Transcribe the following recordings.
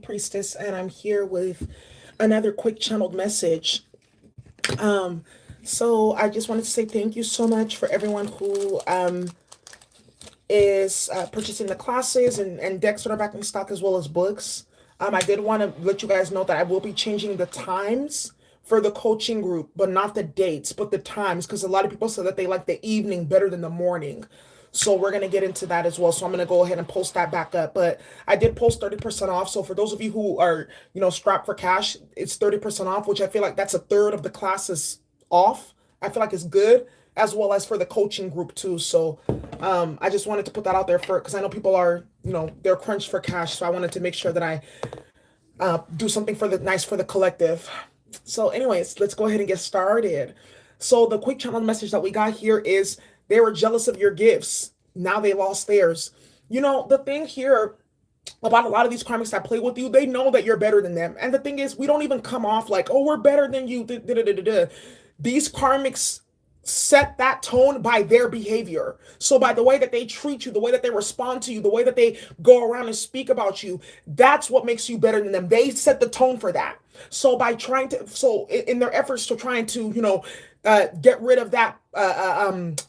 Priestess, and I'm here with another quick channeled message. Um, so I just wanted to say thank you so much for everyone who is purchasing the classes and decks that are back in stock as well as books. I did want to let you guys know that I will be changing the times for the coaching group, but not the dates, but the times, because a lot of people said that they like the evening better than the morning. So we're gonna get into that as well. So I'm gonna go ahead and post that back up. But I did post 30% off. So for those of you who are, strapped for cash, it's 30% off, which I feel like that's a third of the classes off. I feel like it's good, as well as for the coaching group too. So I just wanted to put that out there for, because I know people are, they're crunched for cash. So I wanted to make sure that I do something for the nice for the collective. So, anyways, let's go ahead and get started. So, the quick channel message that we got here is they were jealous of your gifts. Now they lost theirs. The thing here about a lot of these karmics that play with you, they know that you're better than them. And the thing is, we don't even come off like, oh, we're better than you. These karmics set that tone by their behavior. So by the way that they treat you, the way that they respond to you, the way that they go around and speak about you, that's what makes you better than them. They set the tone for that. So by trying to, so in their efforts to trying to, get rid of that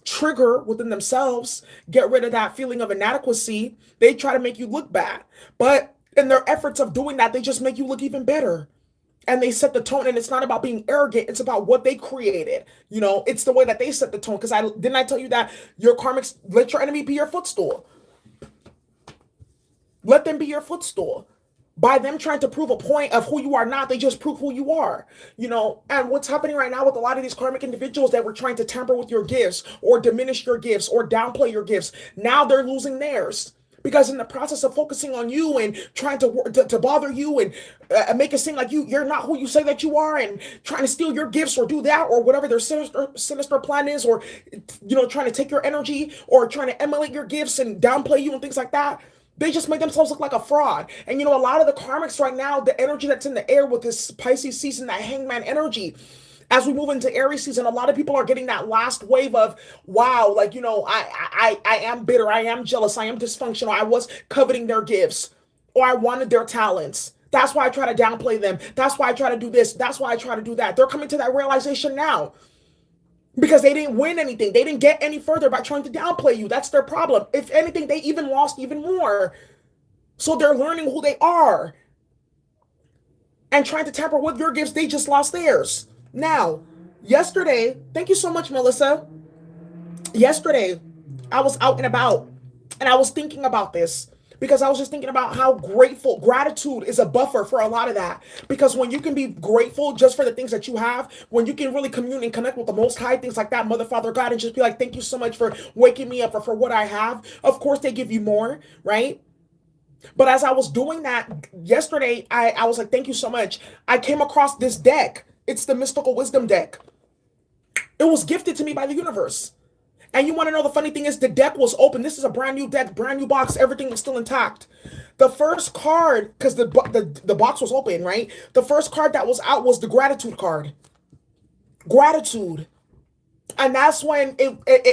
trigger within themselves, get rid of that feeling of inadequacy, they try to make you look bad. But in their efforts of doing that, they just make you look even better. And they set the tone, and it's not about being arrogant, it's about what they created. It's the way that they set the tone. Because I tell you that your karmics, let your enemy be your footstool. Let them be your footstool. By them trying to prove a point of who you are not, they just prove who you are. And what's happening right now with a lot of these karmic individuals that were trying to tamper with your gifts or diminish your gifts or downplay your gifts, now they're losing theirs. Because in the process of focusing on you and trying to bother you and make it seem like you're not who you say that you are, and trying to steal your gifts or do that or whatever their sinister plan is, or trying to take your energy or trying to emulate your gifts and downplay you and things like that, they just make themselves look like a fraud. And a lot of the karmics right now, the energy that's in the air with this Pisces season, that hangman energy, as we move into Aries season, a lot of people are getting that last wave of, wow, like, I am bitter, I am jealous, I am dysfunctional, I was coveting their gifts, or I wanted their talents. That's why I try to downplay them. That's why I try to do this. That's why I try to do that. They're coming to that realization now because they didn't win anything. They didn't get any further by trying to downplay you. That's their problem. If anything, they even lost even more. So they're learning who they are. And trying to tamper with your gifts, they just lost theirs. Now, yesterday, thank you so much, Melissa. Yesterday, I was out and about, and I was thinking about this because I was just thinking about how gratitude is a buffer for a lot of that. Because when you can be grateful just for the things that you have, when you can really commune and connect with the Most High, things like that, Mother, Father, God, and just be like, thank you so much for waking me up or for what I have. Of course, they give you more, right? But as I was doing that yesterday, I was like, thank you so much. I came across this deck. It's the Mystical Wisdom deck. It was gifted to me by the universe. And you want to know the funny thing is the deck was open. This is a brand new deck, brand new box. Everything was still intact. The first card, because the box was open, right? The first card that was out was the gratitude card. Gratitude. And that's when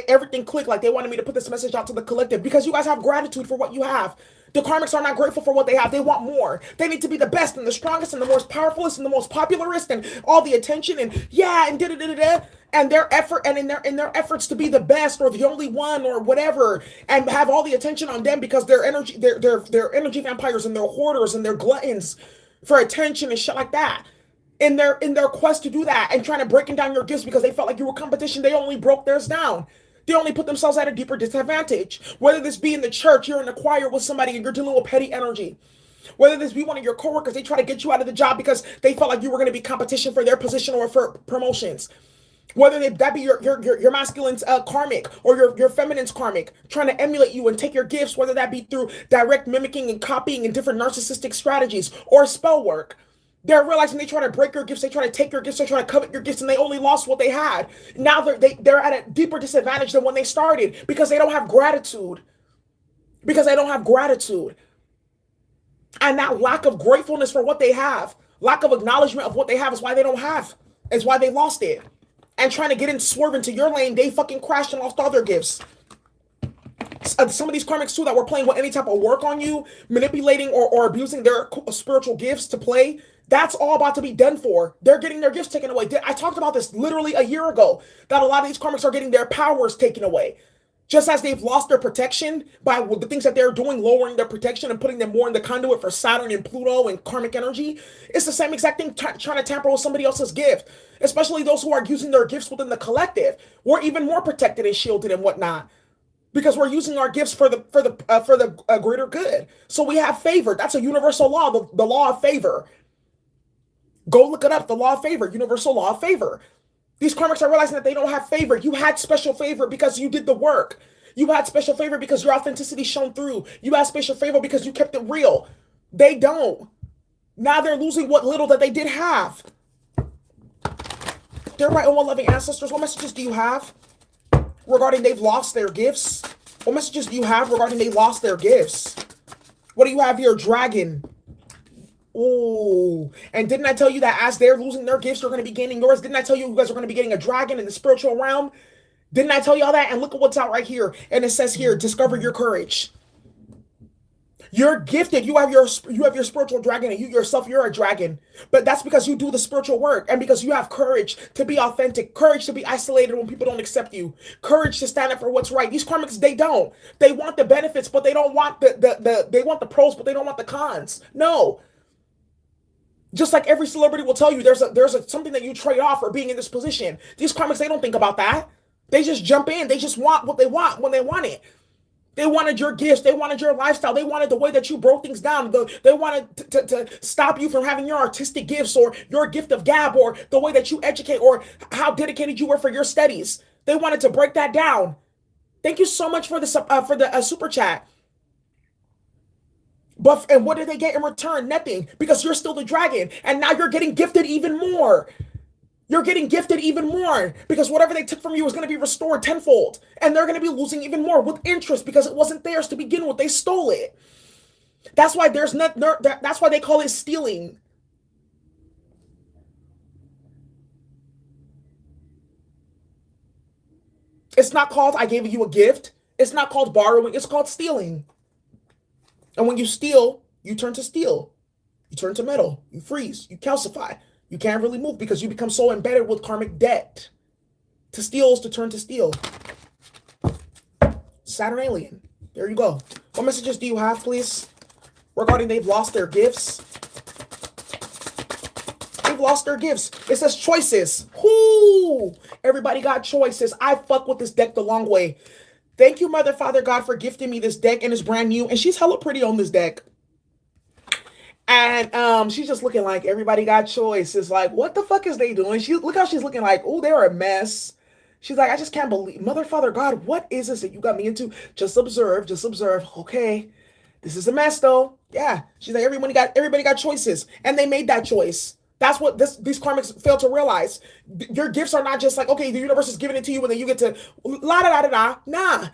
everything clicked. Like they wanted me to put this message out to the collective because you guys have gratitude for what you have. The karmics are not grateful for what they have. They want more. They need to be the best and the strongest and the most powerfulest and the most popularist and all the attention and yeah and da. And their effort and in their efforts to be the best or the only one or whatever and have all the attention on them because they're energy vampires and they're hoarders and they're gluttons for attention and shit like that. In their quest to do that and trying to breaking down your gifts because they felt like you were competition, they only broke theirs down. They only put themselves at a deeper disadvantage. Whether this be in the church, you're in a choir with somebody and you're dealing with petty energy. Whether this be one of your coworkers, they try to get you out of the job because they felt like you were going to be competition for their position or for promotions. Whether that be your masculine's karmic or your feminine's karmic, trying to emulate you and take your gifts, whether that be through direct mimicking and copying and different narcissistic strategies or spell work. They're realizing they try to break your gifts, they try to take your gifts, they try to covet your gifts, and they only lost what they had. Now they're at a deeper disadvantage than when they started because they don't have gratitude. Because they don't have gratitude. And that lack of gratefulness for what they have, lack of acknowledgement of what they have is why they don't have. Is why they lost it. And trying to get in, swerve into your lane, they fucking crashed and lost all their gifts. Some of these karmics too that were playing with any type of work on you, manipulating or abusing their spiritual gifts to play, that's all about to be done for. They're getting their gifts taken away. I talked about this literally a year ago, that a lot of these karmics are getting their powers taken away. Just as they've lost their protection by the things that they're doing, lowering their protection and putting them more in the conduit for Saturn and Pluto and karmic energy, it's the same exact thing trying to tamper with somebody else's gift, especially those who are using their gifts within the collective. We're even more protected and shielded and whatnot, because we're using our gifts for the greater good. So we have favor. That's a universal law, the law of favor. Go look it up, the law of favor, universal law of favor. These karmics are realizing that they don't have favor. You had special favor because you did the work. You had special favor because your authenticity shone through. You had special favor because you kept it real. They don't. Now they're losing what little that they did have. Dear my own loving ancestors, what messages do you have regarding they've lost their gifts? What messages do you have regarding they lost their gifts? What do you have here? Dragon. Oh, and didn't I tell you that as they're losing their gifts, you're going to be gaining yours? Didn't I tell you guys are going to be getting a dragon in the spiritual realm? Didn't I tell you all that? And look at what's out right here. And it says here, discover your courage. You're gifted. You have your spiritual dragon, and you yourself, you're a dragon. But that's because you do the spiritual work, and because you have courage to be authentic, courage to be isolated when people don't accept you, courage to stand up for what's right. These karmics, they don't. They want the benefits, but they don't want they want the pros, but they don't want the cons. No. Just like every celebrity will tell you, there's something that you trade off for being in this position. These karmics, they don't think about that. They just jump in. They just want what they want when they want it. They wanted your gifts. They wanted your lifestyle. They wanted the way that you broke things down. They wanted to stop you from having your artistic gifts or your gift of gab or the way that you educate or how dedicated you were for your studies. They wanted to break that down. Thank you so much for the super chat. And what did they get in return? Nothing, because you're still the dragon, and now you're getting gifted even more. You're getting gifted even more because whatever they took from you is going to be restored tenfold, and they're going to be losing even more with interest because it wasn't theirs to begin with. They stole it. That's why that's why they call it stealing. It's not called I gave you a gift. It's not called borrowing. It's called stealing. And when you steal, you turn to steel. You turn to metal. You freeze. You calcify. You can't really move because you become so embedded with karmic debt. To steal is to turn to steel. Saturn alien. There you go. What messages do you have, please? Regarding they've lost their gifts. They've lost their gifts. It says choices. Whoo! Everybody got choices. I fuck with this deck the long way. Thank you, Mother, Father, God, for gifting me this deck, and it's brand new, and she's hella pretty on this deck. And she's just looking like everybody got choice. It's like, what the fuck is they doing? Look how she's looking like, oh, they're a mess. She's like, I just can't believe, Mother, Father, God, what is this that you got me into? Just observe, just observe. Okay, this is a mess, though. Yeah, she's like, everybody got choices, and they made that choice. That's what these karmics fail to realize. Your gifts are not just like, okay, the universe is giving it to you and then you get to la da da da da. Nah.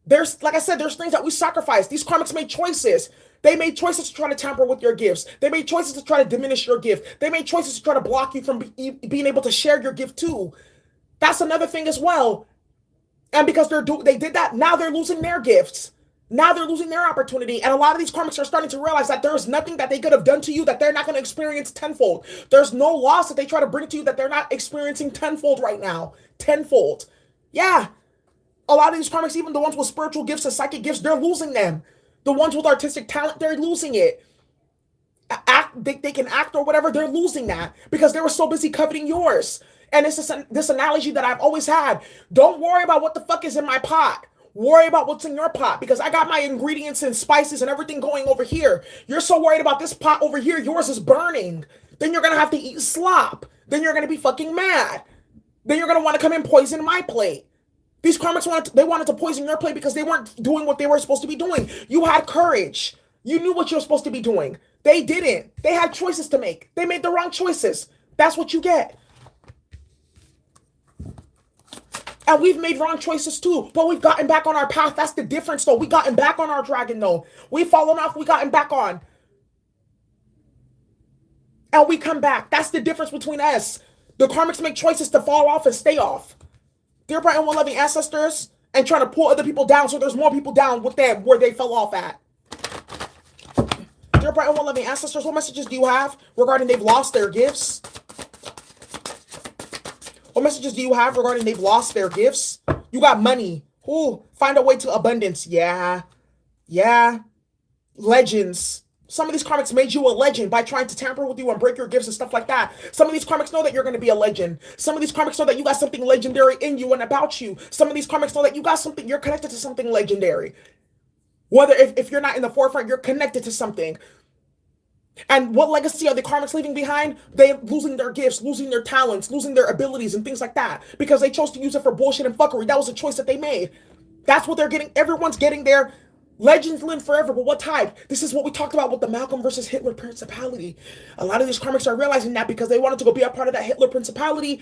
There's, like I said, there's things that we sacrifice. These karmics made choices. They made choices to try to tamper with your gifts. They made choices to try to diminish your gift. They made choices to try to block you from being able to share your gift too. That's another thing as well. And because they did that, now they're losing their gifts. Now they're losing their opportunity. And a lot of these karmics are starting to realize that there's nothing that they could have done to you that they're not going to experience tenfold. There's no loss that they try to bring to you that they're not experiencing tenfold right now. Tenfold. Yeah. A lot of these karmics, even the ones with spiritual gifts and psychic gifts, they're losing them. The ones with artistic talent, they're losing it. They can act or whatever, they're losing that because they were so busy coveting yours. And it's this analogy that I've always had. Don't worry about what the fuck is in my pot. Worry about what's in your pot because I got my ingredients and spices and everything going over here. You're so worried about this pot over here. Yours is burning. Then you're going to have to eat slop. Then you're going to be fucking mad. Then you're going to want to come and poison my plate. These karmics wanted to poison your plate because they weren't doing what they were supposed to be doing. You had courage. You knew what you were supposed to be doing. They didn't. They had choices to make. They made the wrong choices. That's what you get. And we've made wrong choices too, but we've gotten back on our path. That's the difference though. We gotten back on our dragon though. We've fallen off, we gotten back on. And we come back. That's the difference between us. The karmics make choices to fall off and stay off. Dear bright and well-loving ancestors, and trying to pull other people down so there's more people down with them where they fell off at. Dear bright and well-loving ancestors, what messages do you have regarding they've lost their gifts? What messages do you have regarding they've lost their gifts? You got money. Ooh, find a way to abundance. Yeah. Legends. Some of these karmics made you a legend by trying to tamper with you and break your gifts and stuff like that. Some of these karmics know that you're going to be a legend. Some of these karmics know that you got something legendary in you and about you. Some of these karmics know that you got something, you're connected to something legendary. Whether if you're not in the forefront, you're connected to something. And what legacy are the karmics leaving behind? They're losing their gifts, losing their talents, losing their abilities and things like that because they chose to use it for bullshit and fuckery. That was a choice that they made. That's what they're getting. Everyone's getting their legends live forever, but what type? This is what we talked about with the Malcolm versus Hitler principality. A lot of these karmics are realizing that because they wanted to go be a part of that Hitler principality.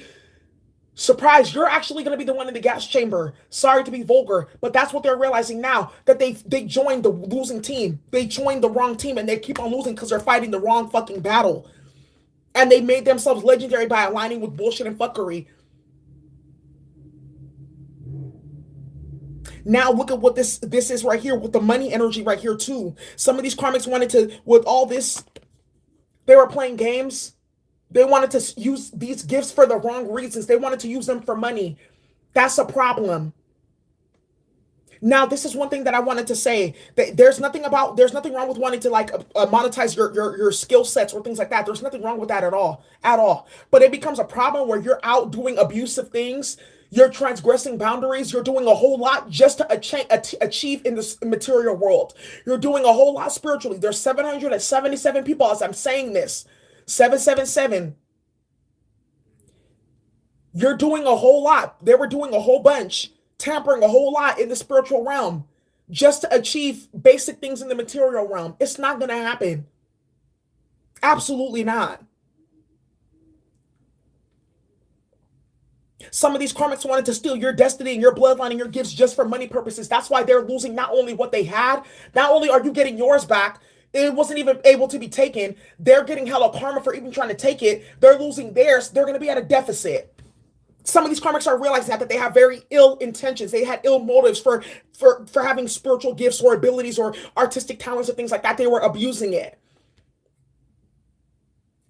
Surprise, you're actually going to be the one in the gas chamber. Sorry to be vulgar, but that's what they're realizing now, that they joined the losing team. They joined the wrong team, and they keep on losing because they're fighting the wrong fucking battle. And they made themselves legendary by aligning with bullshit and fuckery. Now look at what this is right here with the money energy right here too. Some of these karmics wanted to, with all this, they were playing games. They wanted to use these gifts for the wrong reasons. They wanted to use them for money. That's a problem. Now, this is one thing that I wanted to say. That there's nothing wrong with wanting to like monetize your skill sets or things like that. There's nothing wrong with that at all. But it becomes a problem where you're out doing abusive things. You're transgressing boundaries. You're doing a whole lot just to achieve in this material world. You're doing a whole lot spiritually. There's 777 people as I'm saying this. 777. You're doing a whole lot. They were doing a whole bunch, tampering a whole lot in the spiritual realm just to achieve basic things in the material realm. It's not going to happen. Absolutely not. Some of these karmics wanted to steal your destiny and your bloodline and your gifts just for money purposes. That's why they're losing not only what they had, not only are you getting yours back, it wasn't even able to be taken. They're getting hella karma for even trying to take it. They're losing theirs. They're going to be at a deficit. Some of these karmics are realizing that they have very ill intentions. They had ill motives for having spiritual gifts or abilities or artistic talents or things like that. They were abusing it.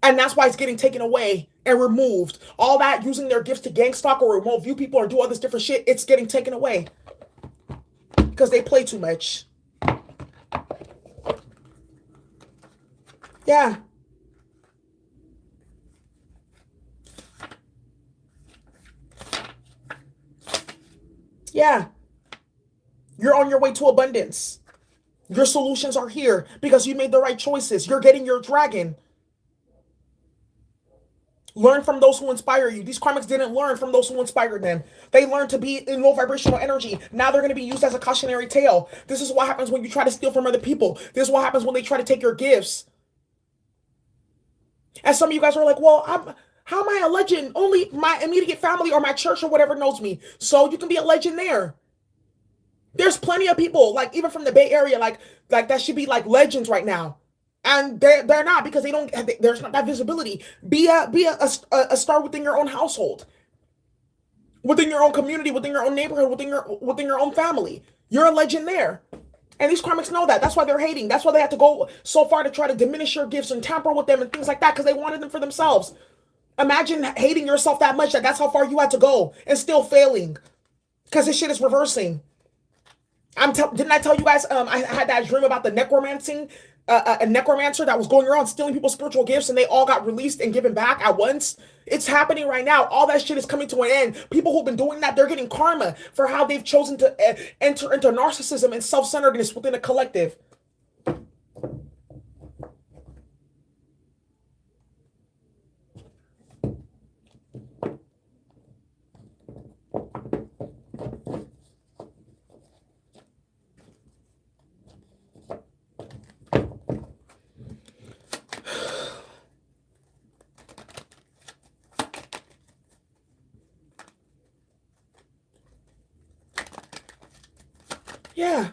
And that's why it's getting taken away and removed. All that using their gifts to gang stalk or remote view people or do all this different shit, it's getting taken away. Because they play too much. Yeah. Yeah. You're on your way to abundance. Your solutions are here because you made the right choices. You're getting your dragon. Learn from those who inspire you. These karmics didn't learn from those who inspired them. They learned to be in low vibrational energy. Now they're going to be used as a cautionary tale. This is what happens when you try to steal from other people. This is what happens when they try to take your gifts. And some of you guys are like, well, how am I a legend? Only my immediate family or my church or whatever knows me. So you can be a legend there. There's plenty of people, like even from the Bay Area, like that should be like legends right now. And they're not because there's not that visibility. Be a star within your own household, within your own community, within your own neighborhood, within your own family. You're a legend there. And these karmics know that. That's why they're hating. That's why they had to go so far to try to diminish your gifts and tamper with them and things like that because they wanted them for themselves. Imagine hating yourself that much that's how far you had to go and still failing because this shit is reversing. Didn't I tell you guys I had that dream about the necromancing? A necromancer that was going around stealing people's spiritual gifts and they all got released and given back at once. It's happening right now. All that shit is coming to an end. People who've been doing that, they're getting karma for how they've chosen to enter into narcissism and self-centeredness within a collective. Yeah.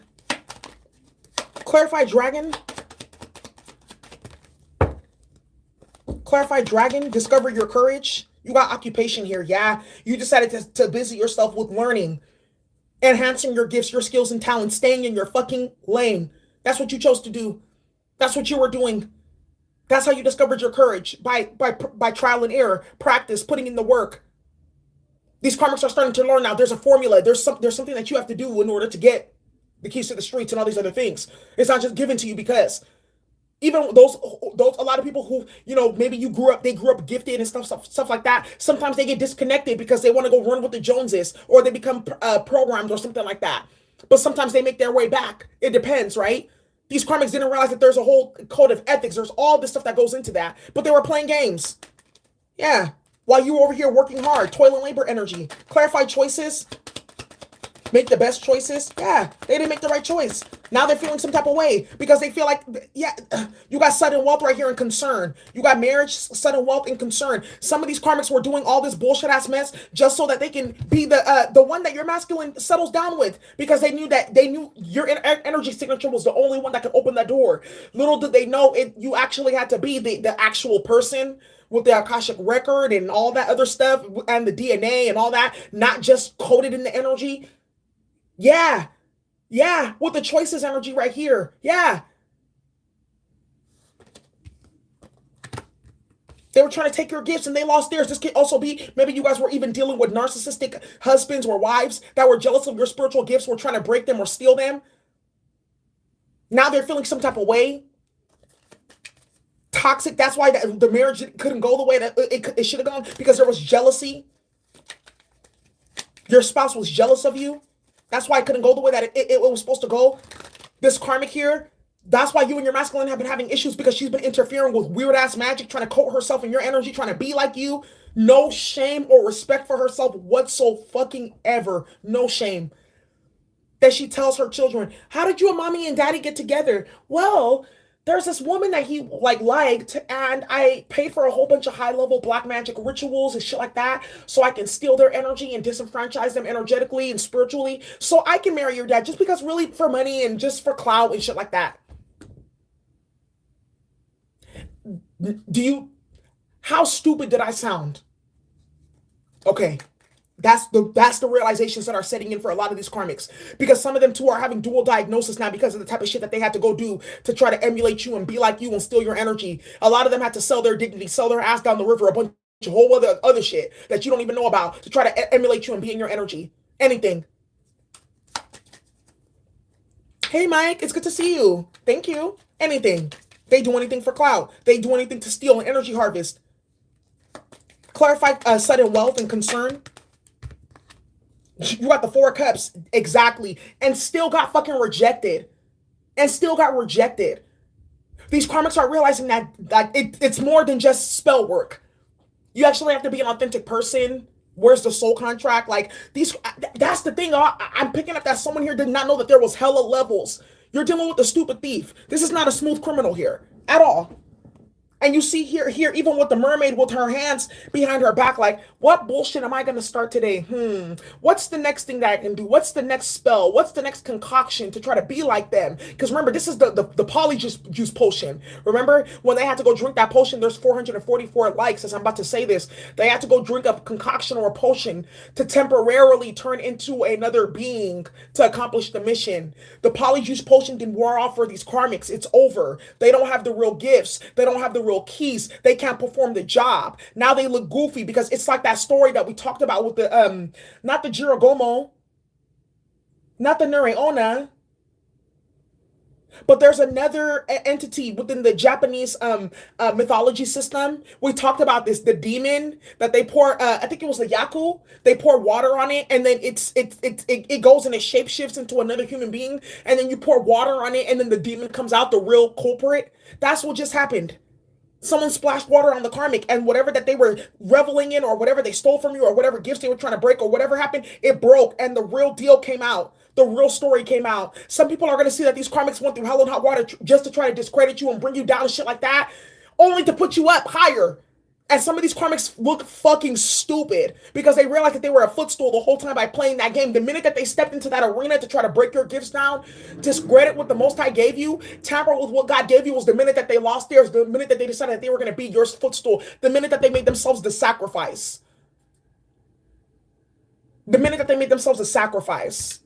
Clarified dragon. Clarified dragon. Discover your courage. You got occupation here. Yeah. You decided to busy yourself with learning. enhancing your gifts, your skills, and talents, staying in your fucking lane. That's what you chose to do. That's what you were doing. That's how you discovered your courage, by trial and error, practice, putting in the work. These karmics are starting to learn now. There's a formula. There's something that you have to do in order to get the keys to the streets and all these other things. It's not just given to you because even those a lot of people who, maybe they grew up gifted and stuff like that. Sometimes they get disconnected because they want to go run with the Joneses, or they become programmed or something like that. But sometimes they make their way back. It depends, right? These karmics didn't realize that there's a whole code of ethics. There's all this stuff that goes into that, but they were playing games. Yeah. While you were over here working hard, toil and labor energy, clarify choices, make the best choices. Yeah, they didn't make the right choice. Now they're feeling some type of way because they feel like, yeah, you got sudden wealth right here and concern. You got marriage, sudden wealth, and concern. Some of these karmics were doing all this bullshit ass mess just so that they can be the one that your masculine settles down with, because they knew your energy signature was the only one that could open that door. Little did they know you actually had to be the actual person with the Akashic record and all that other stuff and the DNA and all that, not just coded in the energy. Yeah. Yeah. With the choices energy right here. Yeah. They were trying to take your gifts and they lost theirs. This could also be, maybe you guys were even dealing with narcissistic husbands or wives that were jealous of your spiritual gifts, were trying to break them or steal them. Now they're feeling some type of way. Toxic. That's why the marriage couldn't go the way that it should have gone, because there was jealousy. Your spouse was jealous of you. That's why it couldn't go the way that it was supposed to go. This karmic here, that's why you and your masculine have been having issues, because she's been interfering with weird ass magic, trying to coat herself in your energy, trying to be like you. No shame or respect for herself whatsoever. No shame. That she tells her children, how did you and mommy and daddy get together? Well, there's this woman that he liked, and I paid for a whole bunch of high-level black magic rituals and shit like that, so I can steal their energy and disenfranchise them energetically and spiritually, so I can marry your dad, just because, really, for money and just for clout and shit like that. How stupid did I sound? Okay. That's the realizations that are setting in for a lot of these karmics, because some of them too are having dual diagnosis now because of the type of shit that they had to go do to try to emulate you and be like you and steal your energy. A lot of them had to sell their dignity, sell their ass down the river, a bunch of whole other shit that you don't even know about to try to emulate you and be in your energy. Anything. Hey Mike, it's good to see you. Thank you. Anything. They do anything for clout. They do anything to steal an energy harvest. Clarify sudden wealth and concern. You got the Four of Cups, exactly, and still got fucking rejected. These karmics are realizing that it's more than just spell work. You actually have to be an authentic person. Where's the soul contract? That's the thing. I'm picking up that someone here did not know that there was hella levels. You're dealing with a stupid thief. This is not a smooth criminal here at all. And you see here, even with the mermaid with her hands behind her back, like, what bullshit am I going to start today? What's the next thing that I can do? What's the next spell? What's the next concoction to try to be like them? Because remember, this is the polyjuice potion. Remember when they had to go drink that potion? There's 444 likes as I'm about to say this. They had to go drink a concoction or a potion to temporarily turn into another being to accomplish the mission. The polyjuice potion didn't wear off for these karmics. It's over. They don't have the real gifts. They don't have the real keys. They can't perform the job. Now they look goofy, because it's like that story that we talked about with the not the Jiragomo, not the Nureona, but there's another entity within the Japanese mythology system. We talked about this, the demon that they pour, I think it was the Yaku, they pour water on it, and then it goes and it shapeshifts into another human being, and then you pour water on it, and then the demon comes out, the real culprit. That's what just happened. Someone splashed water on the karmic, and whatever that they were reveling in, or whatever they stole from you, or whatever gifts they were trying to break, or whatever happened, it broke, and the real deal came out. The real story came out. Some people are going to see that these karmics went through hell and hot water just to try to discredit you and bring you down and shit like that, only to put you up higher. And some of these karmics look fucking stupid because they realized that they were a footstool the whole time by playing that game. The minute that they stepped into that arena to try to break your gifts down, discredit what the Most High gave you, tamper with what God gave you, was the minute that they lost theirs, the minute that they decided that they were going to be your footstool, the minute that they made themselves the sacrifice. The minute that they made themselves a sacrifice.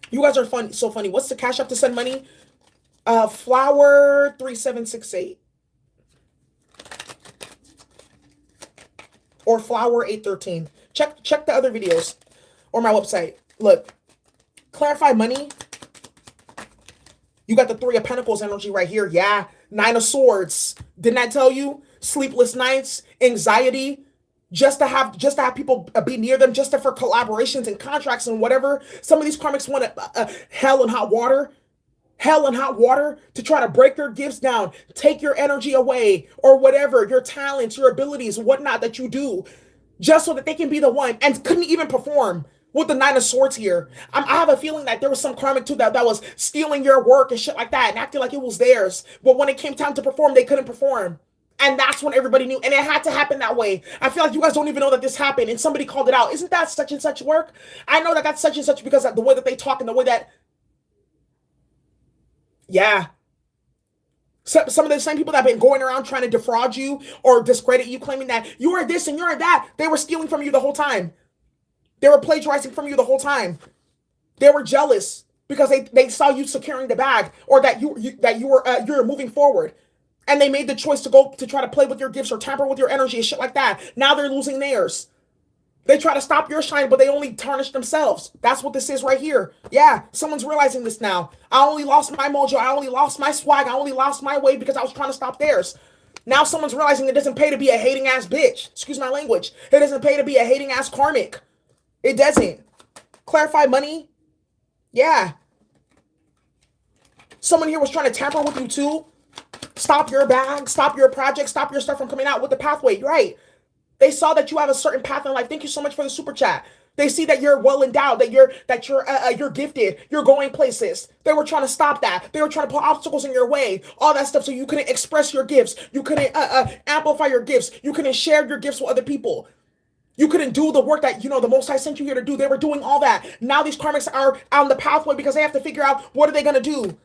You guys are fun, so funny. What's the cash app to send money? Flower 3768 or flower 813. Check the other videos or my website. Look, clarify money. You got the Three of Pentacles energy right here. Yeah, Nine of Swords. Didn't I tell you? Sleepless nights, anxiety, just to have people be near them, just for collaborations and contracts and whatever. Some of these karmics want hell and hot water. Hell and hot water to try to break your gifts down, take your energy away, or whatever, your talents, your abilities, whatnot that you do, just so that they can be the one, and couldn't even perform with the Nine of Swords here. I have a feeling that there was some karmic too that was stealing your work and shit like that and acting like it was theirs. But when it came time to perform, they couldn't perform. And that's when everybody knew. And it had to happen that way. I feel like you guys don't even know that this happened. And somebody called it out. Isn't that such and such work? I know that that's such and such because of the way that they talk and the way that, yeah. So, some of the same people that have been going around trying to defraud you or discredit you, claiming that you are this and you're that, they were stealing from you the whole time. They were plagiarizing from you the whole time. They were jealous because they saw you securing the bag, or that you're moving forward. And they made the choice to go to try to play with your gifts or tamper with your energy and shit like that. Now they're losing theirs. They try to stop your shine, but they only tarnish themselves. That's what this is right here. Yeah, someone's realizing this now. I only lost my mojo. I only lost my swag. I only lost my way because I was trying to stop theirs. Now someone's realizing it doesn't pay to be a hating ass bitch. Excuse my language. It doesn't pay to be a hating ass karmic. It doesn't. Clarify money. Yeah. Someone here was trying to tamper with you too. Stop your bag, stop your project, stop your stuff from coming out with the pathway. Right. They saw that you have a certain path in life. Thank you so much for the super chat. They see that you're well endowed, that you're gifted, you're going places. They were trying to stop that. They were trying to put obstacles in your way, all that stuff, so you couldn't express your gifts. You couldn't amplify your gifts. You couldn't share your gifts with other people. You couldn't do the work that, the Most High sent you here to do. They were doing all that. Now these karmics are on the pathway because they have to figure out, what are they going to do?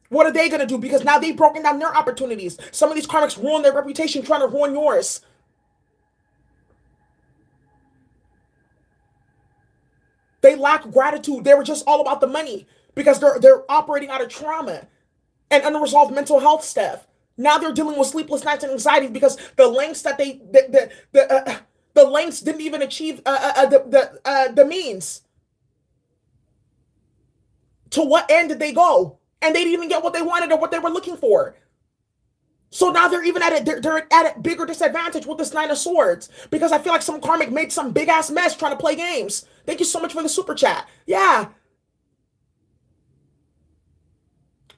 What are they going to do? Because now they've broken down their opportunities. Some of these karmics ruin their reputation trying to ruin yours. They lack gratitude. They were just all about the money because they're operating out of trauma and unresolved mental health stuff. Now they're dealing with sleepless nights and anxiety because the lengths that the lengths didn't even achieve the means. To what end did they go? And they didn't even get what they wanted or what they were looking for. So now they're even they're at a bigger disadvantage with this Nine of Swords, because I feel like some karmic made some big ass mess trying to play games. Thank you so much for the super chat. Yeah.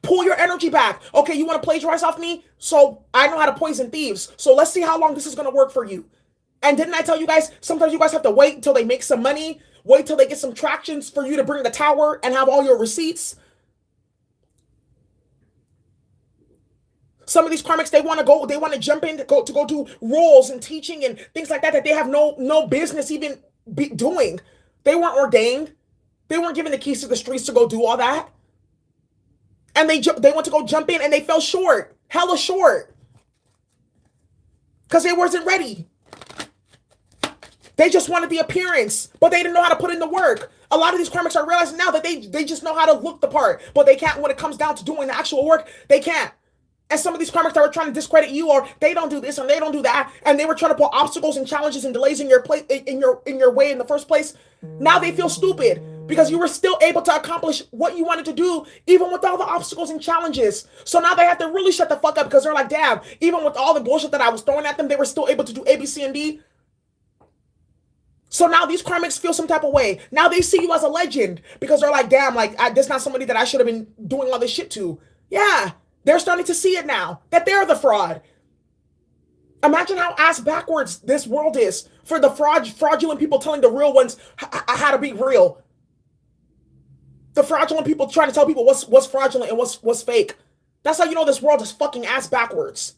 Pull your energy back. Okay, you want to plagiarize off me? So I know how to poison thieves. So let's see how long this is going to work for you. And didn't I tell you guys, sometimes you guys have to wait until they make some money, wait till they get some tractions for you to bring the tower and have all your receipts. Some of these karmics, they want to jump in to go do roles and teaching and things like that they have no business even doing. They weren't ordained. They weren't given the keys to the streets to go do all that. And they went to go jump in and they fell short, hella short, because they wasn't ready. They just wanted the appearance, but they didn't know how to put in the work. A lot of these karmics are realizing now that they just know how to look the part, but they can't when it comes down to doing the actual work. They can't. And some of these karmics that were trying to discredit you, or they don't do this and they don't do that, and they were trying to put obstacles and challenges and delays in your way in the first place. Now they feel stupid because you were still able to accomplish what you wanted to do, even with all the obstacles and challenges. So now they have to really shut the fuck up because they're like, damn, even with all the bullshit that I was throwing at them, they were still able to do A, B, C, and D. So now these karmics feel some type of way. Now they see you as a legend because they're like, damn, like this not somebody that I should have been doing all this shit to. Yeah. They're starting to see it now, that they're the fraud. Imagine how ass backwards this world is for the fraudulent people telling the real ones how to be real. The fraudulent people trying to tell people what's fraudulent and what's fake. That's how you know this world is fucking ass backwards.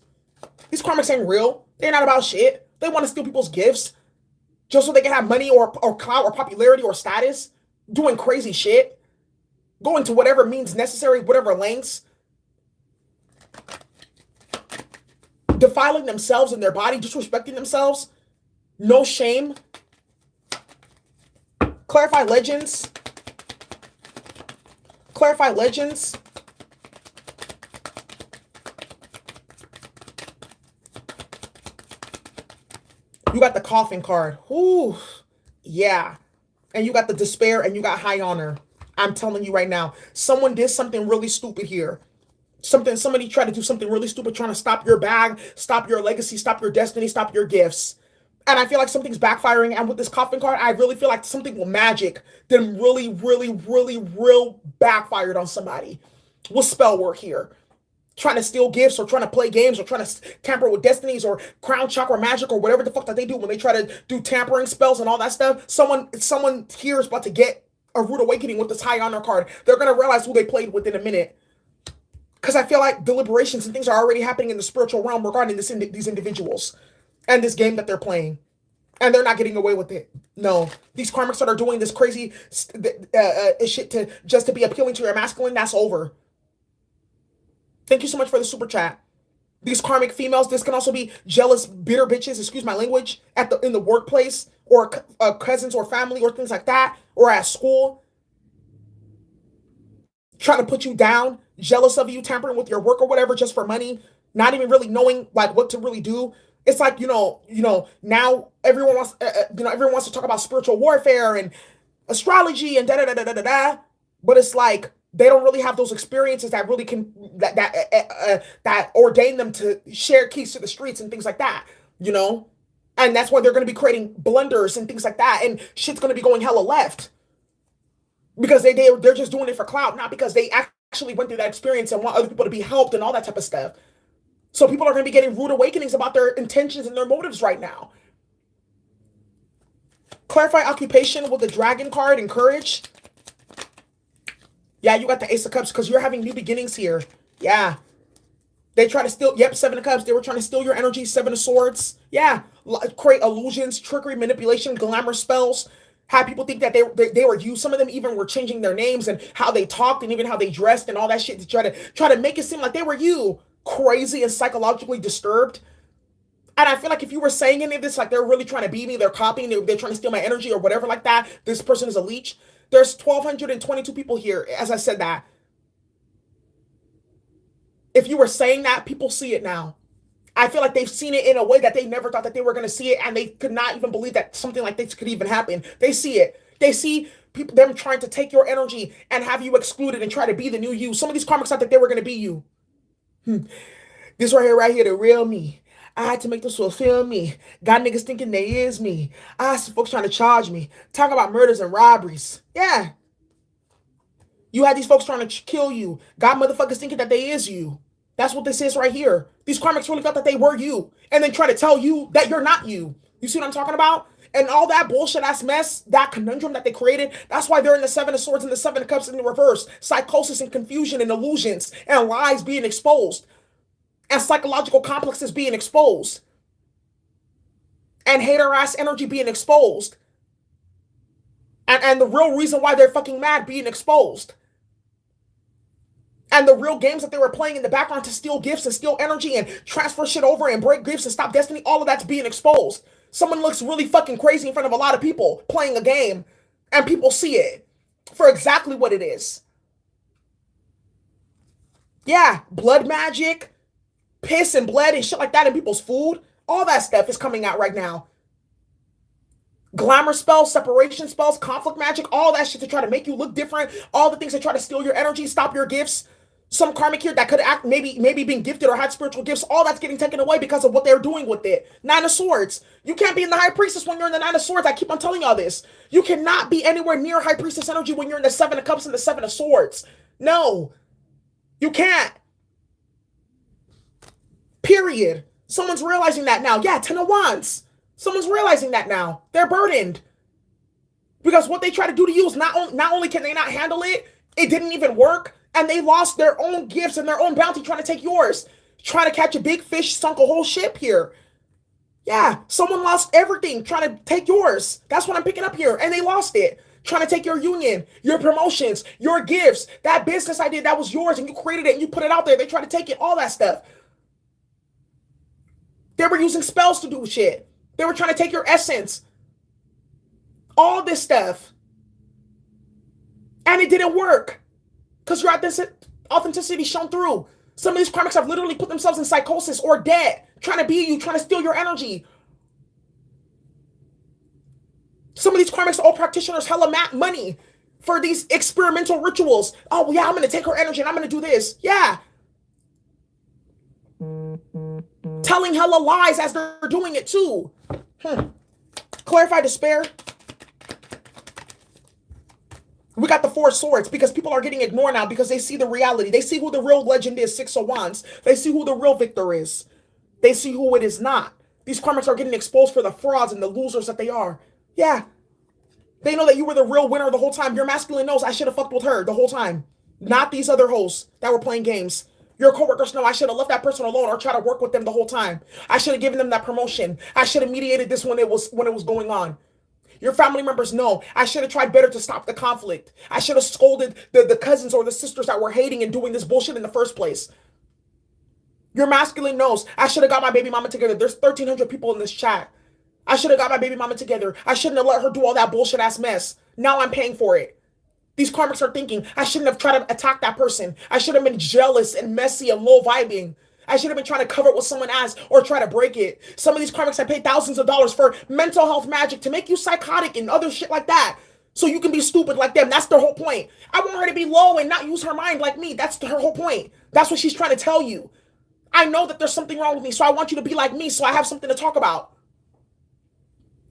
These karmics ain't real. They're not about shit. They want to steal people's gifts just so they can have money or clout or popularity or status, doing crazy shit, going to whatever means necessary, whatever lengths. Defiling themselves and their body, disrespecting themselves. No shame. Clarify legends. Clarify legends. You got the coffin card. Ooh, yeah. And you got the despair and you got high honor. I'm telling you right now, someone did something really stupid here. Somebody tried to do something really stupid, trying to stop your bag, stop your legacy, stop your destiny, stop your gifts. And I feel like something's backfiring. And with this coffin card, I really feel like something will magic then real backfired on somebody. With spell work here. Trying to steal gifts or trying to play games or trying to tamper with destinies or crown chakra magic or whatever the fuck that they do when they try to do tampering spells and all that stuff. Someone here is about to get a rude awakening with this high honor card. They're going to realize who they played with in a minute. Because I feel like deliberations and things are already happening in the spiritual realm regarding these individuals and this game that they're playing. And they're not getting away with it. No. These karmics that are doing this crazy shit to be appealing to your masculine, that's over. Thank you so much for the super chat. These karmic females, this can also be jealous, bitter bitches, excuse my language, in the workplace or cousins or family or things like that, or at school. Trying to put you down, jealous of you, tampering with your work or whatever just for money, not even really knowing like what to really do. It's like, now everyone wants, everyone wants to talk about spiritual warfare and astrology and da-da-da-da-da-da, but it's like, they don't really have those experiences that really can that ordain them to share keys to the streets and things like that, and that's why they're going to be creating blunders and things like that, and shit's going to be going hella left because they're just doing it for clout, not because they actually went through that experience and want other people to be helped and all that type of stuff. So people are going to be getting rude awakenings about their intentions and their motives right now. Clarify occupation with the dragon card and courage. Yeah, you got the Ace of Cups because you're having new beginnings here. Yeah. They try to steal, Seven of Cups. They were trying to steal your energy. Seven of Swords. Yeah. Create illusions, trickery, manipulation, glamour spells. Have people think that they were you. Some of them even were changing their names and how they talked and even how they dressed and all that shit to try to make it seem like they were you. Crazy and psychologically disturbed. And I feel like if you were saying any of this, like they're really trying to beat me, they're copying, they're trying to steal my energy or whatever like that. This person is a leech. There's 1,222 people here, as I said that. If you were saying that, people see it now. I feel like they've seen it in a way that they never thought that they were going to see it, and they could not even believe that something like this could even happen. They see it. They see them trying to take your energy and have you excluded and try to be the new you. Some of these karmics thought that they were going to be you. This right here, the real me. I had to make this fulfill me. Got niggas thinking they is me. I had some folks trying to charge me. Talk about murders and robberies. Yeah. You had these folks trying to kill you. Got motherfuckers thinking that they is you. That's what this is right here. These karmics really thought that they were you. And then try to tell you that you're not you. You see what I'm talking about? And all that bullshit ass mess, that conundrum that they created, that's why they're in the Seven of Swords and the Seven of Cups in the reverse. Psychosis and confusion and illusions and lies being exposed. And psychological complexes being exposed. And hater ass energy being exposed. And the real reason why they're fucking mad being exposed. And the real games that they were playing in the background to steal gifts and steal energy and transfer shit over and break gifts and stop destiny, all of that's being exposed. Someone looks really fucking crazy in front of a lot of people playing a game, and people see it for exactly what it is. Yeah, blood magic, piss and blood and shit like that in people's food. All that stuff is coming out right now. Glamour spells, separation spells, conflict magic, all that shit to try to make you look different. All the things that try to steal your energy, stop your gifts. Some karmic here that could act maybe being gifted or had spiritual gifts, all that's getting taken away because of what they're doing with it. Nine of Swords. You can't be in the High Priestess when you're in the Nine of Swords. I keep on telling y'all this. You cannot be anywhere near High Priestess energy when you're in the Seven of Cups and the Seven of Swords. No. You can't. Period. Someone's realizing that now. Yeah, Ten of Wands. Someone's realizing that now. They're burdened. Because what they try to do to you is not only can they not handle it, it didn't even work, and they lost their own gifts and their own bounty trying to take yours. Trying to catch a big fish, sunk a whole ship here. Yeah, someone lost everything trying to take yours. That's what I'm picking up here, and they lost it. Trying to take your union, your promotions, your gifts, that business idea that was yours, and you created it and you put it out there. They try to take it, all that stuff. They were using spells to do shit. They were trying to take your essence. All this stuff. And it didn't work. because your authenticity shown through. Some of these karmics have literally put themselves in psychosis or dead, trying to be you, trying to steal your energy. Some of these karmics are all practitioners, hella money for these experimental rituals. Oh, yeah, I'm going to take her energy and I'm going to do this. Yeah. Telling hella lies as they're doing it too. Clarify despair. We got the Four of Swords because people are getting ignored now because they see the reality. They see who the real legend is, Six of Wands. They see who the real victor is. They see who it is not. These karmics are getting exposed for the frauds and the losers that they are. Yeah. They know that you were the real winner the whole time. Your masculine knows I should have fucked with her the whole time. Not these other hoes that were playing games. Your coworkers know I should have left that person alone or try to work with them the whole time. I should have given them that promotion. I should have mediated this when it was going on. Your family members know I should have tried better to stop the conflict. I should have scolded the cousins or the sisters that were hating and doing this bullshit in the first place. Your masculine knows I should have got my baby mama together. There's 1,300 people in this chat. I should have got my baby mama together. I shouldn't have let her do all that bullshit ass mess. Now I'm paying for it. These karmics are thinking, I shouldn't have tried to attack that person. I should have been jealous and messy and low vibing. I should have been trying to cover it with someone else or try to break it. Some of these karmics have paid thousands of dollars for mental health magic to make you psychotic and other shit like that. So you can be stupid like them. That's their whole point. I want her to be low and not use her mind like me. That's her whole point. That's what she's trying to tell you. I know that there's something wrong with me, so I want you to be like me so I have something to talk about.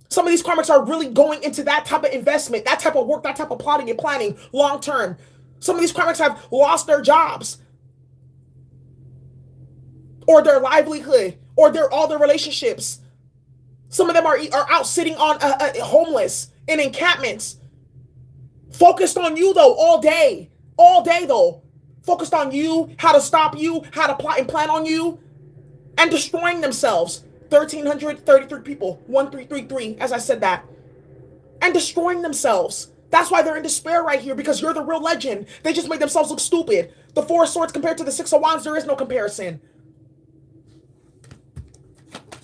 Some of these karmics are really going into that type of investment, that type of work, that type of plotting and planning long term. Some of these karmics have lost their jobs or their livelihood or all their relationships. Some of them are out sitting on homeless in encampments. Focused on you though all day though. Focused on you, how to stop you, how to plot and plan on you, and destroying themselves. 1,333 people, 1333, as I said that, and destroying themselves. That's why they're in despair right here, because you're the real legend. They just made themselves look stupid. The Four of Swords compared to the Six of Wands, there is no comparison.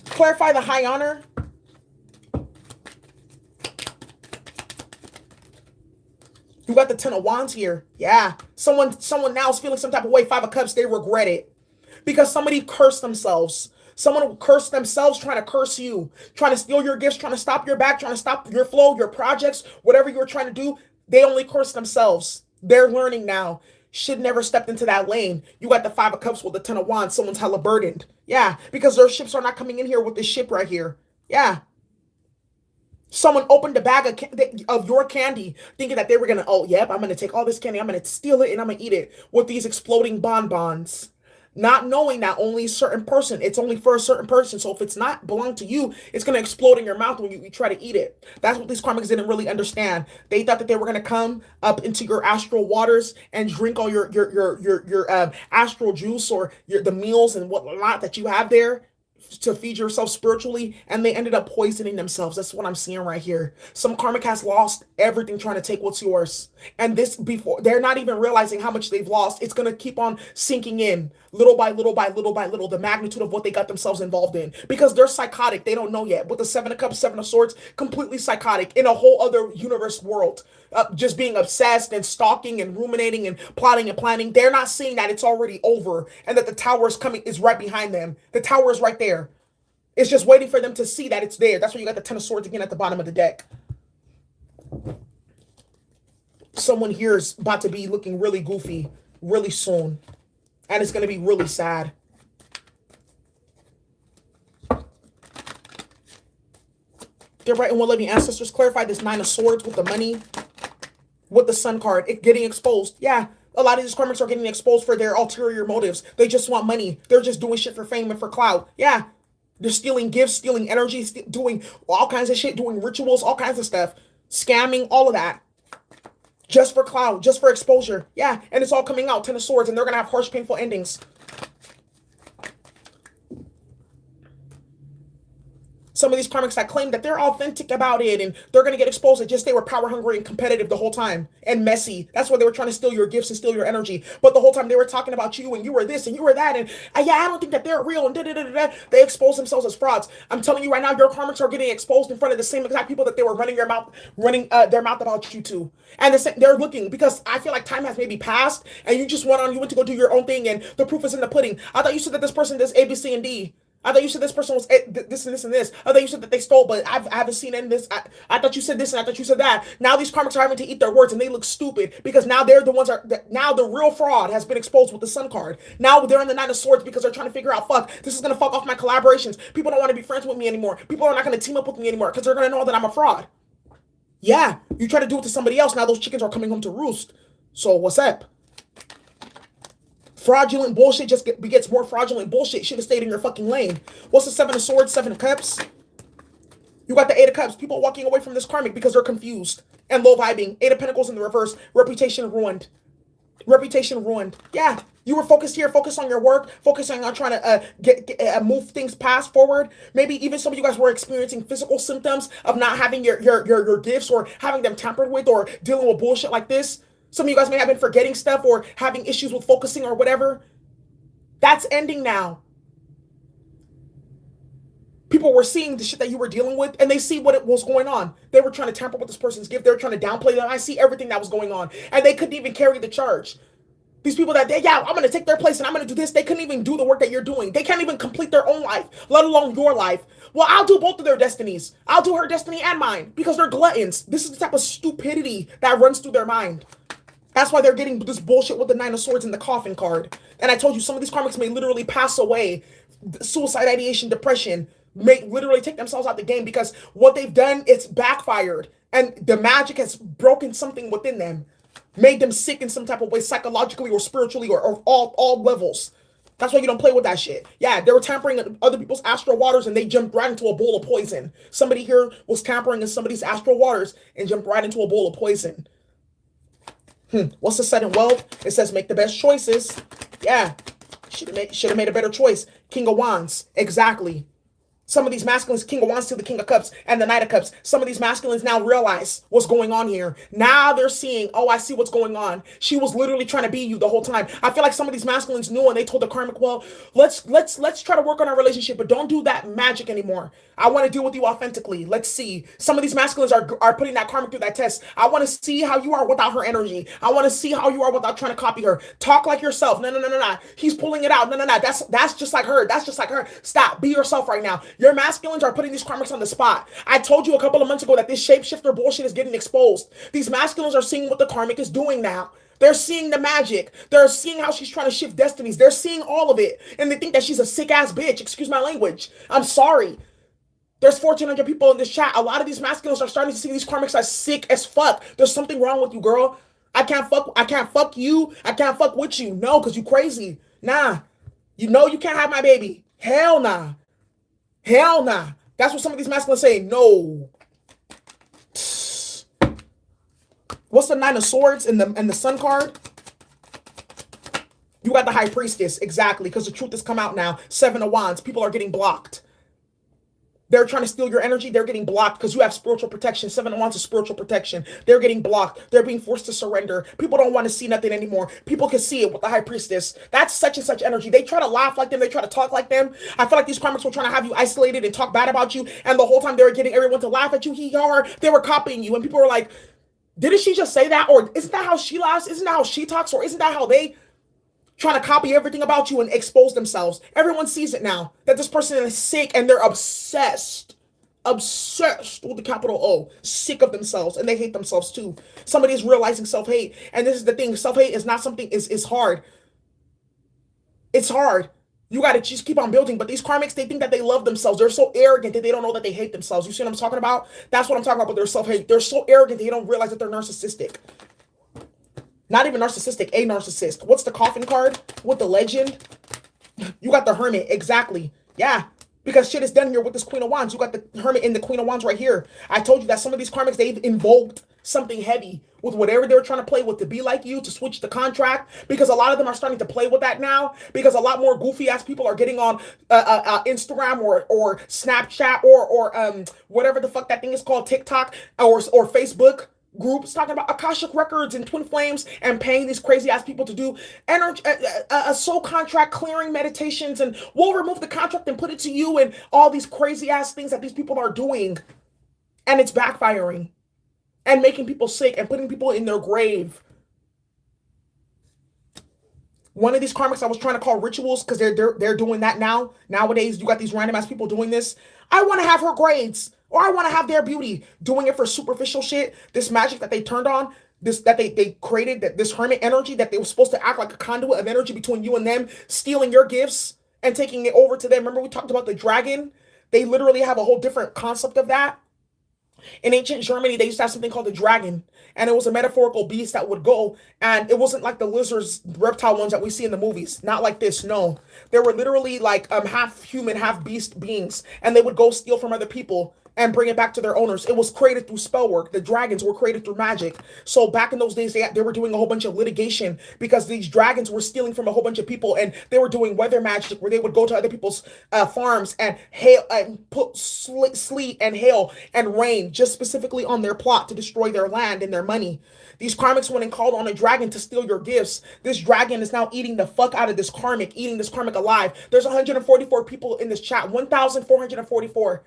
Clarify the high honor. You got the Ten of Wands here. Yeah. Someone now is feeling some type of way. Five of Cups, they regret it. Because somebody cursed themselves. Someone will curse themselves trying to curse you, trying to steal your gifts, trying to stop your back, trying to stop your flow, your projects, whatever you're trying to do. They only curse themselves. They're learning now. Should never stepped into that lane. You got the Five of Cups with the Ten of Wands. Someone's hella burdened. Yeah, because their ships are not coming in here with this ship right here. Yeah. Someone opened a bag of your candy thinking that they were going to, oh, yep, I'm going to take all this candy. I'm going to steal it and I'm going to eat it with these exploding bonbons. Not knowing that only a certain person, it's only for a certain person. So if it's not belong to you, it's going to explode in your mouth when you try to eat it. That's what these karmics didn't really understand. They thought that they were going to come up into your astral waters and drink all your astral juice or the meals and whatnot that you have there to feed yourself spiritually, and they ended up poisoning themselves. That's what I'm seeing right here. Some karmic has lost everything trying to take what's yours, and this before they're not even realizing how much they've lost. It's going to keep on sinking in little by little by little by little, the magnitude of what they got themselves involved in, because they're psychotic. They don't know yet. With the Seven of Cups, Seven of Swords, completely psychotic in a whole other universe world, just being obsessed and stalking and ruminating and plotting and planning. They're not seeing that it's already over and that the tower is right behind them. The tower is right there. It's just waiting for them to see that it's there. That's why you got the Ten of Swords again at the bottom of the deck. Someone here is about to be looking really goofy really soon. And it's going to be really sad. Dear bright and well-living ancestors, clarify this Nine of Swords with the money, with the Sun card. It getting exposed. Yeah, a lot of these karmics are getting exposed for their ulterior motives. They just want money. They're just doing shit for fame and for clout. Yeah, they're stealing gifts, stealing energy, doing all kinds of shit, doing rituals, all kinds of stuff, scamming, all of that. Just for clout, just for exposure. Yeah, and it's all coming out. Ten of Swords, and they're going to have harsh, painful endings. Some of these karmics that claim that they're authentic about it and they're going to get exposed, it's just they were power hungry and competitive the whole time and messy. That's why they were trying to steal your gifts and steal your energy. But the whole time they were talking about you and you were this and you were that. And yeah, I don't think that they're real. And they expose themselves as frauds. I'm telling you right now, your karmics are getting exposed in front of the same exact people that they were running their mouth about you to. And they're looking, because I feel like time has maybe passed and you just you went to go do your own thing and the proof is in the pudding. I thought you said that this person does A, B, C, and D. I thought you said this person was this and this and this. I thought you said that they stole, but I haven't seen any of this. I thought you said this and I thought you said that. Now these karmics are having to eat their words and they look stupid because now they're the ones now the real fraud has been exposed with the Sun card. Now they're in the Nine of Swords because they're trying to figure out, fuck, this is going to fuck off my collaborations. People don't want to be friends with me anymore. People are not going to team up with me anymore because they're going to know that I'm a fraud. Yeah, you try to do it to somebody else. Now those chickens are coming home to roost. So what's up? Fraudulent bullshit just begets more fraudulent bullshit. Should have stayed in your fucking lane. What's the Seven of Swords, Seven of Cups? You got the Eight of Cups. People walking away from this karmic because they're confused and low vibing. Eight of Pentacles in the reverse. Reputation ruined. Reputation ruined. Yeah, you were focused here. Focus on your work. Focusing on trying to move things past forward. Maybe even some of you guys were experiencing physical symptoms of not having your gifts or having them tampered with or dealing with bullshit like this. Some of you guys may have been forgetting stuff or having issues with focusing or whatever. That's ending now. People were seeing the shit that you were dealing with and they see what was going on. They were trying to tamper with this person's gift. They were trying to downplay them. I see everything that was going on and they couldn't even carry the charge. These people that I'm going to take their place and I'm going to do this. They couldn't even do the work that you're doing. They can't even complete their own life, let alone your life. Well, I'll do both of their destinies. I'll do her destiny and mine because they're gluttons. This is the type of stupidity that runs through their mind. That's why they're getting this bullshit with the Nine of Swords and the Coffin card. And I told you, some of these karmics may literally pass away. Suicide, ideation, depression may literally take themselves out the game because what they've done, it's backfired. And the magic has broken something within them. Made them sick in some type of way, psychologically or spiritually or all levels. That's why you don't play with that shit. Yeah, they were tampering in other people's astral waters and they jumped right into a bowl of poison. Somebody here was tampering in somebody's astral waters and jumped right into a bowl of poison. What's the Set in Wealth? It says make the best choices. Yeah, should have made a better choice. King of Wands, exactly. Some of these masculines, King of Wands to the King of Cups and the Knight of Cups. Some of these masculines now realize what's going on here. Now they're seeing, oh, I see what's going on. She was literally trying to be you the whole time. I feel like some of these masculines knew and they told the karmic, well, let's try to work on our relationship, but don't do that magic anymore. I want to deal with you authentically. Let's see. Some of these masculines are putting that karmic through that test. I want to see how you are without her energy. I want to see how you are without trying to copy her. Talk like yourself. No. He's pulling it out. No. That's just like her. That's just like her. Stop. Be yourself right now. Your masculines are putting these karmics on the spot. I told you a couple of months ago that this shapeshifter bullshit is getting exposed. These masculines are seeing what the karmic is doing now. They're seeing the magic. They're seeing how she's trying to shift destinies. They're seeing all of it. And they think that she's a sick ass bitch. Excuse my language. I'm sorry. There's 1,400 people in this chat. A lot of these masculines are starting to see these karmics as sick as fuck. There's something wrong with you, girl. I can't fuck you. I can't fuck with you. No, because you crazy. Nah. You know you can't have my baby. Hell nah. Hell nah. That's what some of these masculines say. No. What's the Nine of Swords and the Sun card? You got the High Priestess. Exactly. Because the truth has come out now. Seven of Wands. People are getting blocked. They're trying to steal your energy. They're getting blocked because you have spiritual protection. Seven of Wands is spiritual protection. They're getting blocked. They're being forced to surrender. People don't want to see nothing anymore. People can see it with the High Priestess. That's such and such energy. They try to laugh like them. They try to talk like them. I feel like these karmics were trying to have you isolated and talk bad about you. And the whole time they were getting everyone to laugh at you. They were copying you. And people were like, didn't she just say that? Or isn't that how she laughs? Isn't that how she talks? Or isn't that how they trying to copy everything about you and expose themselves? Everyone sees it now that this person is sick and they're obsessed with the capital O, sick of themselves, and they hate themselves too. Somebody is realizing self-hate, and this is the thing, self-hate is not something, is hard. It's hard. You got to just keep on building, but these karmics, they think that they love themselves. They're so arrogant that they don't know that they hate themselves. You see what I'm talking about? That's what I'm talking about with their self-hate. They're so arrogant that they don't realize that they're narcissistic. Not even narcissistic, a narcissist. What's the Coffin card with the Legend? You got the Hermit, exactly. Yeah. Because shit is done here with this Queen of Wands. You got the Hermit and the Queen of Wands right here. I told you that some of these karmics, they've invoked something heavy with whatever they're trying to play with to be like you, to switch the contract, because a lot of them are starting to play with that now, because a lot more goofy ass people are getting on Instagram or Snapchat or whatever the fuck that thing is called, TikTok or Facebook groups, talking about Akashic records and twin flames and paying these crazy ass people to do energy, soul contract clearing meditations, and we'll remove the contract and put it to you, and all these crazy ass things that these people are doing, and it's backfiring and making people sick and putting people in their grave. One of these karmics I was trying to call rituals, because they're doing that now. Nowadays, you got these random ass people doing this. I want to have her grades, or I want to have their beauty, doing it for superficial shit. This magic that they turned on, this that they created, that this hermit energy that they were supposed to act like a conduit of energy between you and them, stealing your gifts and taking it over to them. Remember we talked about the dragon? They literally have a whole different concept of that. In ancient Germany, they used to have something called the dragon, and it was a metaphorical beast that would go, and it wasn't like the lizards, reptile ones that we see in the movies. Not like this, no. They were literally like half human, half beast beings, and they would go steal from other people and bring it back to their owners. It was created through spell work. The dragons were created through magic. So back in those days, they were doing a whole bunch of litigation because these dragons were stealing from a whole bunch of people, and they were doing weather magic where they would go to other people's farms and hail and put sleet and hail and rain just specifically on their plot to destroy their land and their money. These karmics went and called on a dragon to steal your gifts. This dragon is now eating the fuck out of this karmic, eating this karmic alive. There's 144 people in this chat, 1,444.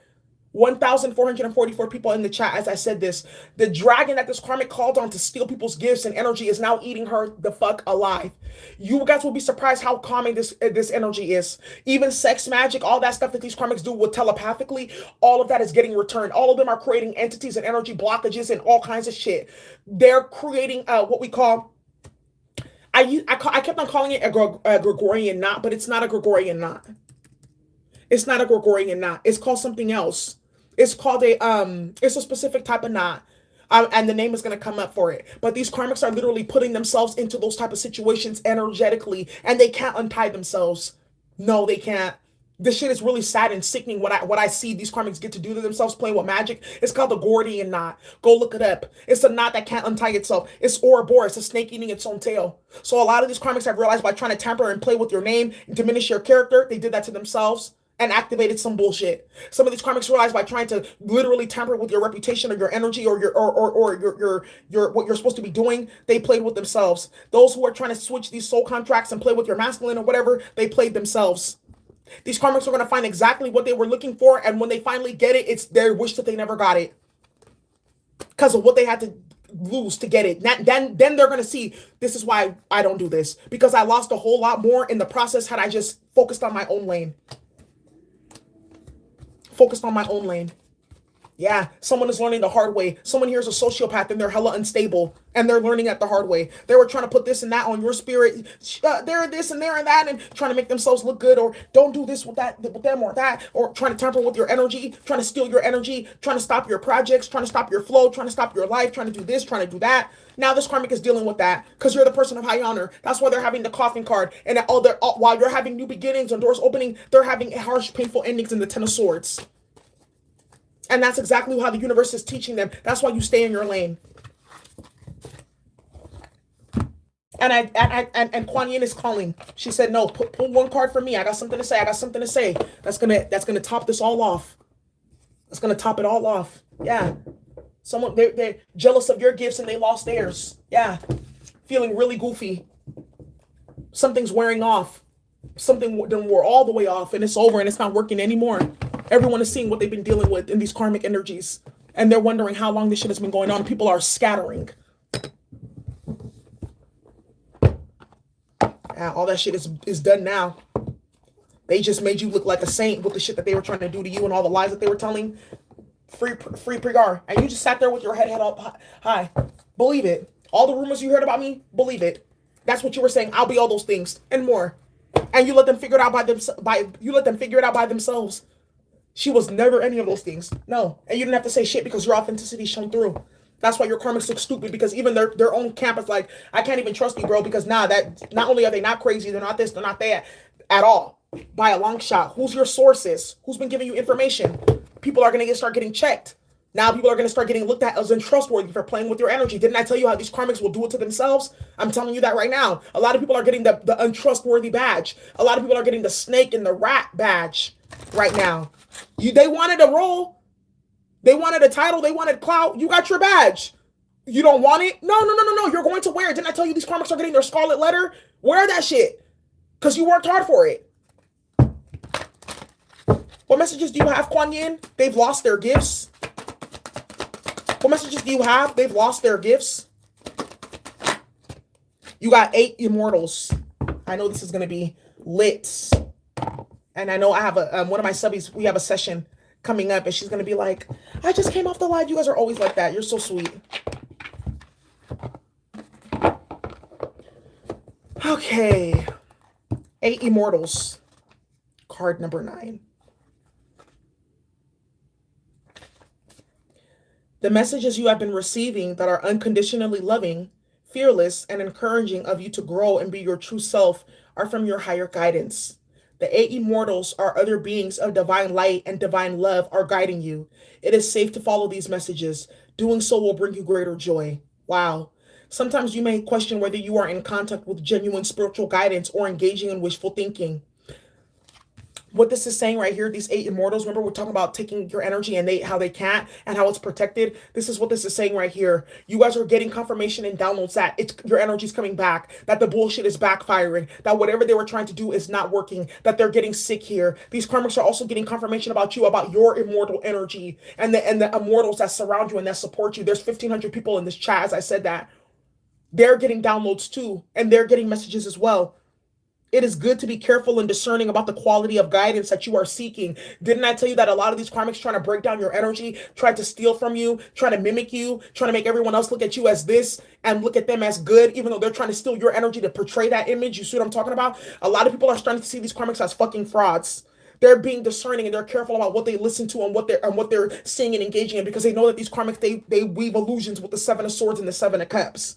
1,444 people in the chat as I said this. The dragon that this karmic called on to steal people's gifts and energy is now eating her the fuck alive. You guys will be surprised how common this energy is. Even sex magic, all that stuff that these karmics do with telepathically, all of that is getting returned. All of them are creating entities and energy blockages and all kinds of shit. They're creating what we call, I kept on calling it a Gregorian knot, but it's not a Gregorian knot. It's not a Gregorian knot. It's called something else. It's called it's a specific type of knot. And the name is going to come up for it. But these karmics are literally putting themselves into those type of situations energetically, and they can't untie themselves. No, they can't. This shit is really sad and sickening what I see these karmics get to do to themselves playing with magic. It's called the Gordian knot. Go look it up. It's a knot that can't untie itself. It's Ouroboros, a snake eating its own tail. So a lot of these karmics have realized by trying to tamper and play with your name and diminish your character, they did that to themselves and activated some bullshit. Some of these karmics realize by trying to literally tamper with your reputation or your energy or your what you're supposed to be doing, they played with themselves. Those who are trying to switch these soul contracts and play with your masculine or whatever, they played themselves. These karmics are going to find exactly what they were looking for, and when they finally get it, it's their wish that they never got it because of what they had to lose to get it. Then they're going to see, this is why I don't do this, because I lost a whole lot more in the process had I just focused on my own lane. Focused on my own lane. Yeah, someone is learning the hard way. Someone here is a sociopath and they're hella unstable and they're learning it the hard way. They were trying to put this and that on your spirit. They're this and they're and that, and trying to make themselves look good, or don't do this with that with them or that, or trying to tamper with your energy, trying to steal your energy, trying to stop your projects, trying to stop your flow, trying to stop your life, trying to do this, trying to do that. Now this karmic is dealing with that because you're the person of high honor. That's why they're having the coffin card, and while you're having new beginnings and doors opening, they're having harsh, painful endings in the Ten of Swords. And that's exactly how the universe is teaching them. That's why you stay in your lane. And Kuan Yin is calling. She said, "No, pull one card for me. I got something to say. I got something to say. That's gonna top this all off. That's gonna top it all off." Yeah. Someone they're jealous of your gifts and they lost theirs. Yeah. Feeling really goofy. Something's wearing off. Something then wore all the way off, and it's over and it's not working anymore. Everyone is seeing what they've been dealing with in these karmic energies, and they're wondering how long this shit has been going on. People are scattering. All that shit is done now. They just made you look like a saint with the shit that they were trying to do to you and all the lies that they were telling. Free Prigar. And you just sat there with your head up high. Believe it. All the rumors you heard about me, believe it. That's what you were saying. I'll be all those things and more. And you let them figure it out by themselves. She was never any of those things. No. And you didn't have to say shit because your authenticity shone through. That's why your karmics look stupid, because even their own camp is like, I can't even trust you, bro, because that not only are they not crazy, they're not this, they're not that at all. By a long shot. Who's your sources? Who's been giving you information? People are going to start getting checked. Now people are going to start getting looked at as untrustworthy for playing with your energy. Didn't I tell you how these karmics will do it to themselves? I'm telling you that right now. A lot of people are getting the untrustworthy badge. A lot of people are getting the snake and the rat badge right now. They wanted a role. They wanted a title. They wanted clout. You got your badge. You don't want it? No. You're going to wear it. Didn't I tell you these karmics are getting their scarlet letter? Wear that shit. Because you worked hard for it. What messages do you have, Kuan Yin? They've lost their gifts. What messages do you have? They've lost their gifts. You got 8 immortals. I know this is going to be lit. And I know I have one of my subbies, we have a session coming up, and she's going to be like, I just came off the live. You guys are always like that. You're so sweet. Okay. 8 immortals. Card number 9. The messages you have been receiving that are unconditionally loving, fearless, and encouraging of you to grow and be your true self are from your higher guidance. The 8 immortals are other beings of divine light and divine love are guiding you. It is safe to follow these messages. Doing so will bring you greater joy. Wow. Sometimes you may question whether you are in contact with genuine spiritual guidance or engaging in wishful thinking. What this is saying right here, these 8 immortals, remember we're talking about taking your energy and how they can't and how it's protected. This is what this is saying right here. You guys are getting confirmation and downloads that your energy is coming back, that the bullshit is backfiring, that whatever they were trying to do is not working, that they're getting sick here. These karmics are also getting confirmation about you, about your immortal energy and the immortals that surround you and that support you. There's 1,500 people in this chat, as I said that. They're getting downloads too, and they're getting messages as well. It is good to be careful and discerning about the quality of guidance that you are seeking. Didn't I tell you that a lot of these karmics trying to break down your energy, try to steal from you, trying to mimic you, trying to make everyone else look at you as this and look at them as good, even though they're trying to steal your energy to portray that image? You see what I'm talking about? A lot of people are starting to see these karmics as fucking frauds. They're being discerning and they're careful about what they listen to and what they're seeing and engaging in, because they know that these karmics, they weave illusions with the 7 of Swords and the 7 of Cups.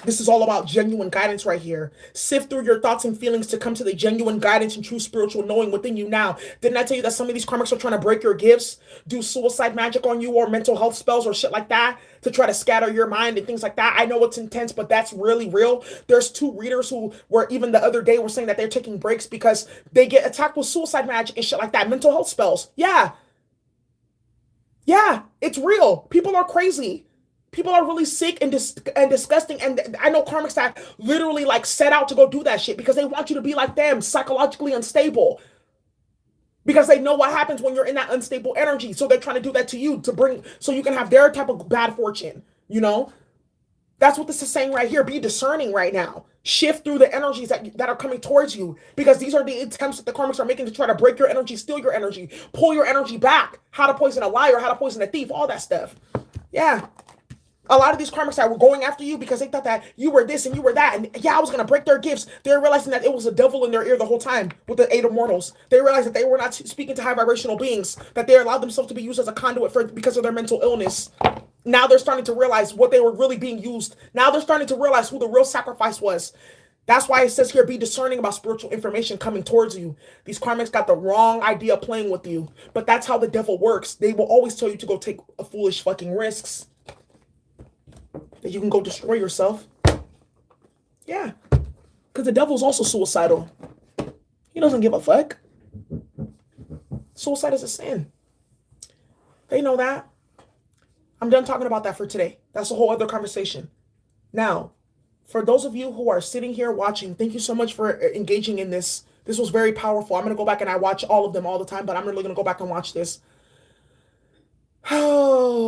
This is all about genuine guidance right here. Sift through your thoughts and feelings to come to the genuine guidance and true spiritual knowing within you now. Didn't I tell you that some of these karmics are trying to break your gifts, do suicide magic on you or mental health spells or shit like that to try to scatter your mind and things like that? I know it's intense, but that's really real. There's 2 readers who were even the other day were saying that they're taking breaks because they get attacked with suicide magic and shit like that. Mental health spells. Yeah, it's real. People are crazy. People are really sick and disgusting. And I know karmics that literally like set out to go do that shit because they want you to be like them, psychologically unstable. Because they know what happens when you're in that unstable energy. So they're trying to do that to you so you can have their type of bad fortune, you know? That's what this is saying right here. Be discerning right now. Shift through the energies that are coming towards you, because these are the attempts that the karmics are making to try to break your energy, steal your energy, pull your energy back. How to poison a liar, how to poison a thief, all that stuff. Yeah. A lot of these karmics that were going after you because they thought that you were this and you were that. And yeah, I was going to break their gifts. They're realizing that it was a devil in their ear the whole time with the 8 immortals. They realized that they were not speaking to high vibrational beings, that they allowed themselves to be used as a conduit because of their mental illness. Now they're starting to realize what they were really being used. Now they're starting to realize who the real sacrifice was. That's why it says here, be discerning about spiritual information coming towards you. These karmics got the wrong idea playing with you. But that's how the devil works. They will always tell you to go take a foolish fucking risks, that you can go destroy yourself. Yeah. Because the devil's also suicidal. He doesn't give a fuck. Suicide is a sin. They know that. I'm done talking about that for today. That's a whole other conversation. Now, for those of you who are sitting here watching, thank you so much for engaging in this. This was very powerful. I'm going to go back and I watch all of them all the time, but I'm really going to go back and watch this. Oh.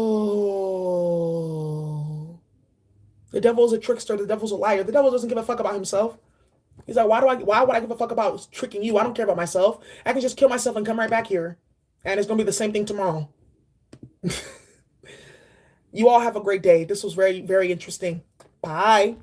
The devil is a trickster. The devil's a liar. The devil doesn't give a fuck about himself. He's like, why would I give a fuck about tricking you? I don't care about myself. I can just kill myself and come right back here. And it's going to be the same thing tomorrow. You all have a great day. This was very, very interesting. Bye.